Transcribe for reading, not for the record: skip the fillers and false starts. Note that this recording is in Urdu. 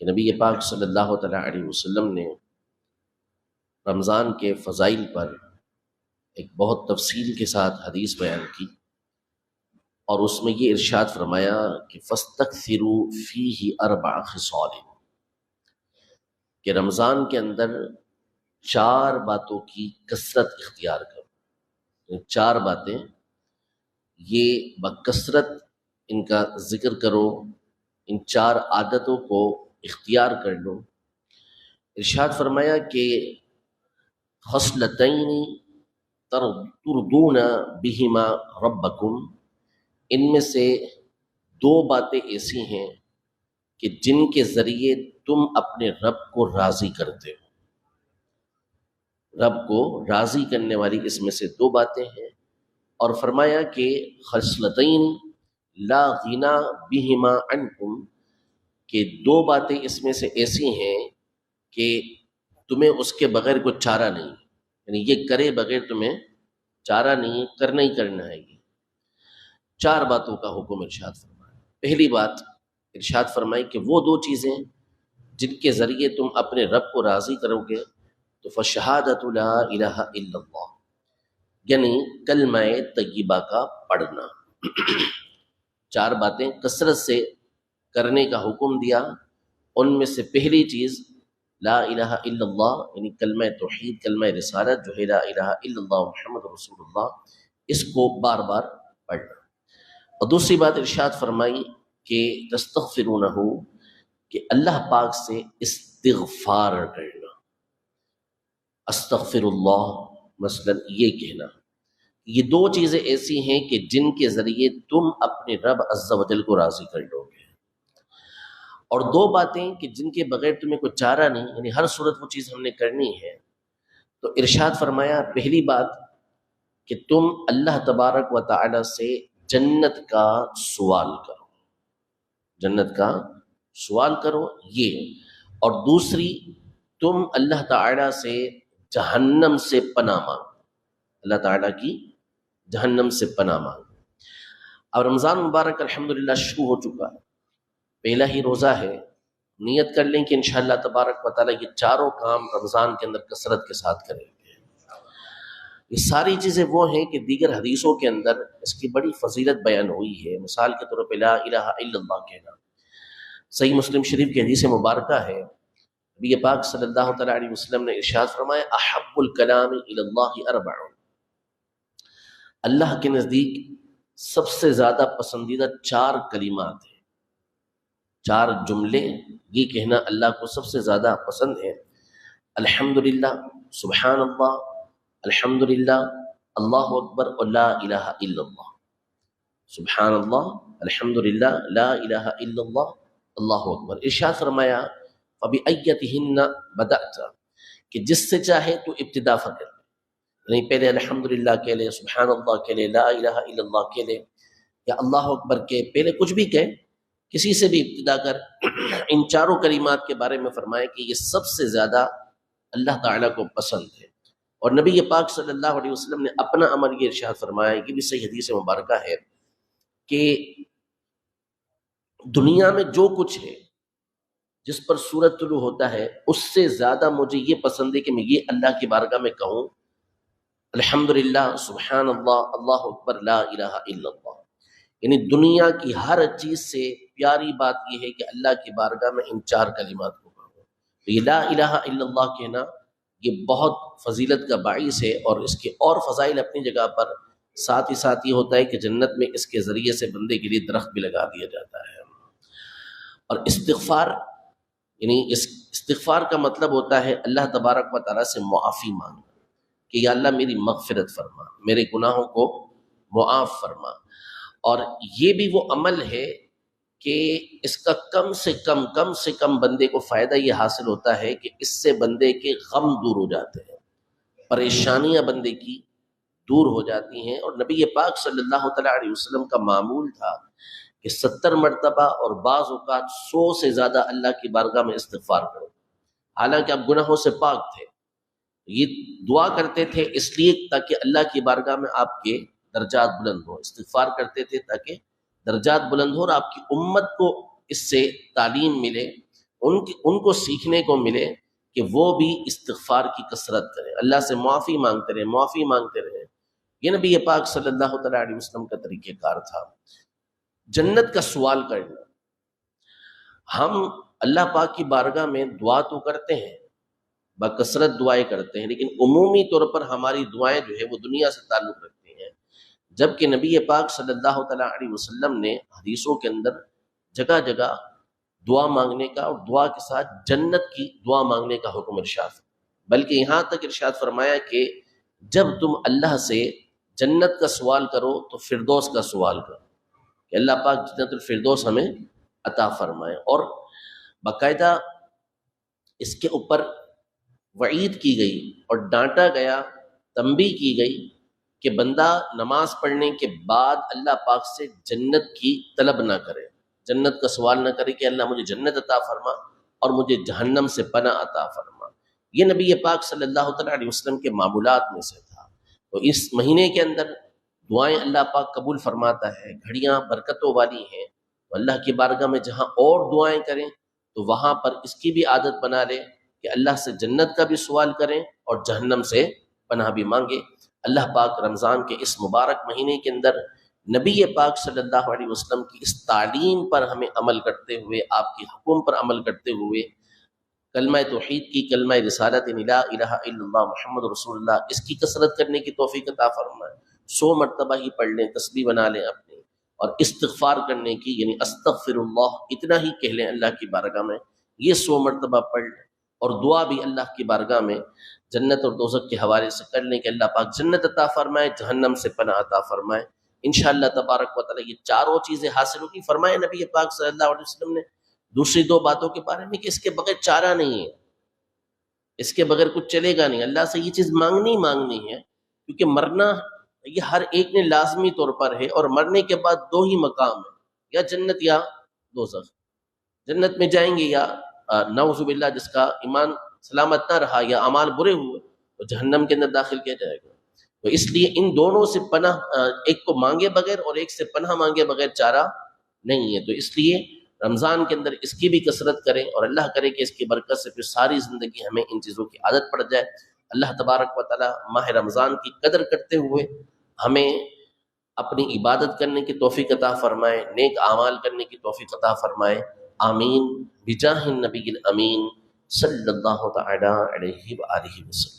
کہ نبی پاک صلی اللہ تعالیٰ علیہ وسلم نے رمضان کے فضائل پر ایک بہت تفصیل کے ساتھ حدیث بیان کی، اور اس میں یہ ارشاد فرمایا کہ فَاسْتَكْثِرُوا فِيهِ 4 خِصَالٍ، کہ رمضان کے اندر 4 باتوں کی کثرت اختیار کرو، 4 باتیں یہ بکثرت ان کا ذکر کرو، ان 4 عادتوں کو اختیار کر لو۔ ارشاد فرمایا کہ خصلتین ترضون بہما ربکم، ان میں سے 2 باتیں ایسی ہیں کہ جن کے ذریعے تم اپنے رب کو راضی کرتے ہو۔ رب کو راضی کرنے والی اس میں سے 2 باتیں ہیں، اور فرمایا کہ خصلتین لا غنا بہما عنکم، کہ 2 باتیں اس میں سے ایسی ہیں کہ تمہیں اس کے بغیر کوئی چارہ نہیں، یعنی یہ کرے بغیر تمہیں چارہ نہیں، کرنا ہی کرنا ہے۔ یہ 4 باتوں کا حکم ارشاد فرمایا۔ پہلی بات ارشاد فرمائی کہ وہ 2 چیزیں جن کے ذریعے تم اپنے رب کو راضی کرو گے، تو فشہادۃ لا الہ الا اللہ، یعنی کلمہ طیبہ کا پڑھنا۔ 4 باتیں کثرت سے کرنے کا حکم دیا، ان میں سے پہلی چیز لا الہ الا اللہ، یعنی کلمہ توحید، کلمہ رسالت جو ہے لا الہ الا اللہ محمد رسول اللہ، اس کو بار بار پڑھنا۔ اور دوسری بات ارشاد فرمائی کہ تستغفرونہ، کہ اللہ پاک سے استغفار کرنا۔ استغفر اللہ مثلا یہ کہنا، یہ 2 چیزیں ایسی ہیں کہ جن کے ذریعے تم اپنے رب عز و جل کو راضی کر لو گے، اور 2 باتیں کہ جن کے بغیر تمہیں کوئی چارہ نہیں، یعنی ہر صورت وہ چیز ہم نے کرنی ہے۔ تو ارشاد فرمایا پہلی بات کہ تم اللہ تبارک و تعالی سے جنت کا سوال کرو، جنت کا سوال کرو یہ، اور دوسری تم اللہ تعالی سے جہنم سے پناہ مانگو، اللہ تعالیٰ کی جہنم سے پناہ مانگو۔ اب رمضان مبارک الحمدللہ شروع ہو چکا ہے، پہلا ہی روزہ ہے، نیت کر لیں کہ انشاءاللہ تبارک و تعالیٰ یہ 4 کام رمضان کے اندر کثرت کے ساتھ کریں گے۔ یہ ساری چیزیں وہ ہیں کہ دیگر حدیثوں کے اندر اس کی بڑی فضیلت بیان ہوئی ہے۔ مثال کے طور پہ لا الہ الا اللہ کہنا، صحیح مسلم شریف کی حدیث مبارکہ ہے، نبی پاک صلی اللہ تعالیٰ علیہ وسلم نے ارشاد فرمایا احب الکلام الی اللہ 4، اللہ کے نزدیک سب سے زیادہ پسندیدہ 4 کلمات ہیں، 4 جملے یہ کہنا اللہ کو سب سے زیادہ پسند ہے۔ الحمدللہ، سبحان اللہ، الحمدللہ، اللہ اکبر، اور لا الہ الا اللہ۔ سبحان اللہ، الحمدللہ، لا الہ الا اللہ، اللہ اکبر۔ ارشاد فرمایا فَبِأَيَّتِهِنَّ بَدَأْتَ، کہ جس سے چاہے تو ابتدا کر، یعنی پہلے الحمدللہ کہہ لے، سبحان اللہ کہہ لے، لا الہ الا اللہ کہہ لے، یا اللہ اکبر کے پہلے کچھ بھی کہے، کسی سے بھی ابتدا کر۔ ان 4 کلمات کے بارے میں فرمایا کہ یہ سب سے زیادہ اللہ تعالیٰ کو پسند ہے۔ اور نبی پاک صلی اللہ علیہ وسلم نے اپنا عمل یہ ارشاد فرمایا، یہ بھی صحیح حدیث مبارکہ ہے، کہ دنیا میں جو کچھ ہے جس پر سورج طلوع ہوتا ہے، اس سے زیادہ مجھے یہ پسند ہے کہ میں یہ اللہ کی بارگاہ میں کہوں الحمدللہ، سبحان اللہ، اللہ اکبر، لا الہ الا اللہ۔ یعنی دنیا کی ہر چیز سے پیاری بات یہ ہے کہ اللہ کی بارگاہ میں ان 4 کلمات کو کہوں۔ تو یہ لا الہ الا اللہ کہنا یہ بہت فضیلت کا باعث ہے، اور اس کے اور فضائل اپنی جگہ پر، ساتھ ہی ساتھ یہ ہوتا ہے کہ جنت میں اس کے ذریعے سے بندے کے لیے درخت بھی لگا دیا جاتا ہے۔ اور استغفار، یعنی اس استغفار کا مطلب ہوتا ہے اللہ تبارک و تعالیٰ سے معافی مانگنا، کہ یا اللہ میری مغفرت فرما، میرے گناہوں کو معاف فرما۔ اور یہ بھی وہ عمل ہے کہ اس کا کم سے کم بندے کو فائدہ یہ حاصل ہوتا ہے کہ اس سے بندے کے غم دور ہو جاتے ہیں، پریشانیاں بندے کی دور ہو جاتی ہیں۔ اور نبی پاک صلی اللہ تعالیٰ علیہ وسلم کا معمول تھا کہ 70 مرتبہ اور بعض اوقات 100 سے زیادہ اللہ کی بارگاہ میں استغفار کرو، حالانکہ آپ گناہوں سے پاک تھے۔ یہ دعا کرتے تھے اس لیے تاکہ اللہ کی بارگاہ میں آپ کے درجات بلند ہوں، استغفار کرتے تھے تاکہ درجات بلند ہوں، اور آپ کی امت کو اس سے تعلیم ملے، ان کو سیکھنے کو ملے کہ وہ بھی استغفار کی کثرت کریں، اللہ سے معافی مانگتے رہیں، معافی مانگتے رہیں۔ یہ نبی پاک صلی اللہ تعالیٰ علیہ وسلم کا طریقہ کار تھا۔ جنت کا سوال کرنا، ہم اللہ پاک کی بارگاہ میں دعا تو کرتے ہیں، بکثرت دعائیں کرتے ہیں، لیکن عمومی طور پر ہماری دعائیں جو ہے وہ دنیا سے تعلق رکھتی ہیں، جبکہ نبی پاک صلی اللہ تعالیٰ علیہ وسلم نے حدیثوں کے اندر جگہ جگہ دعا مانگنے کا اور دعا کے ساتھ جنت کی دعا مانگنے کا حکم ارشاد، بلکہ یہاں تک ارشاد فرمایا کہ جب تم اللہ سے جنت کا سوال کرو تو فردوس کا سوال کرو کہ اللہ پاک جنت الفردوس ہمیں عطا فرمائے۔ اور باقاعدہ اس کے اوپر وعید کی گئی اور ڈانٹا گیا، تنبیہ کی گئی کہ بندہ نماز پڑھنے کے بعد اللہ پاک سے جنت کی طلب نہ کرے، جنت کا سوال نہ کرے کہ اللہ مجھے جنت عطا فرما اور مجھے جہنم سے پناہ عطا فرما۔ یہ نبی پاک صلی اللہ تعالیٰ علیہ وسلم کے معمولات میں سے تھا۔ تو اس مہینے کے اندر دعائیں اللہ پاک قبول فرماتا ہے، گھڑیاں برکتوں والی ہیں، تو اللہ کی بارگاہ میں جہاں اور دعائیں کریں تو وہاں پر اس کی بھی عادت بنا لیں کہ اللہ سے جنت کا بھی سوال کریں اور جہنم سے پناہ بھی مانگے۔ اللہ پاک رمضان کے اس مبارک مہینے کے اندر نبی پاک صلی اللہ علیہ وسلم کی اس تعلیم پر ہمیں عمل کرتے ہوئے، آپ کے حکم پر عمل کرتے ہوئے، کلمہ توحید کی، کلمہ رسالت لا الہ الا اللہ محمد رسول اللہ، اس کی کثرت کرنے کی توفیق عطا فرمائے۔ 100 مرتبہ ہی پڑھ لیں، تسبیح بنا لیں اپنی، اور استغفار کرنے کی یعنی استغفر اللہ اتنا ہی کہہ لیں اللہ کی بارگاہ میں، یہ 100 مرتبہ پڑھ لیں، اور دعا بھی اللہ کی بارگاہ میں جنت اور دوزخ کے حوالے سے کر لیں کہ اللہ پاک جنت عطا فرمائے، جہنم سے پناہ عطا فرمائے۔ انشاءاللہ تبارک و تعالی یہ چاروں چیزیں حاصل ہوگی۔ فرمائے نبی پاک صلی اللہ علیہ وسلم نے دوسری 2 باتوں کے بارے میں کہ اس کے بغیر چارہ نہیں ہے، اس کے بغیر کچھ چلے گا نہیں، اللہ سے یہ چیز مانگنی ہے، کیونکہ مرنا یہ ہر ایک نے لازمی طور پر ہے، اور مرنے کے بعد 2 ہی مقام ہیں، یا جنت یا دوزخ۔ جنت میں جائیں گے یا نعوذ باللہ جس کا ایمان سلامت نہ رہا یا اعمال برے ہوئے تو جہنم کے اندر داخل کیا جائے گا۔ تو اس لیے ان دونوں سے پناہ، ایک کو مانگے بغیر اور ایک سے پناہ مانگے بغیر چارہ نہیں ہے۔ تو اس لیے رمضان کے اندر اس کی بھی کثرت کریں، اور اللہ کرے کہ اس کی برکت سے پھر ساری زندگی ہمیں ان چیزوں کی عادت پڑ جائے۔ اللہ تبارک و تعالی ماہ رمضان کی قدر کرتے ہوئے ہمیں اپنی عبادت کرنے کی توفیق عطا فرمائے، نیک اعمال کرنے کی توفیق عطا فرمائے، آمین بجاہ النبی الامین صلی اللہ تعالی علیہ وآلہ وسلم۔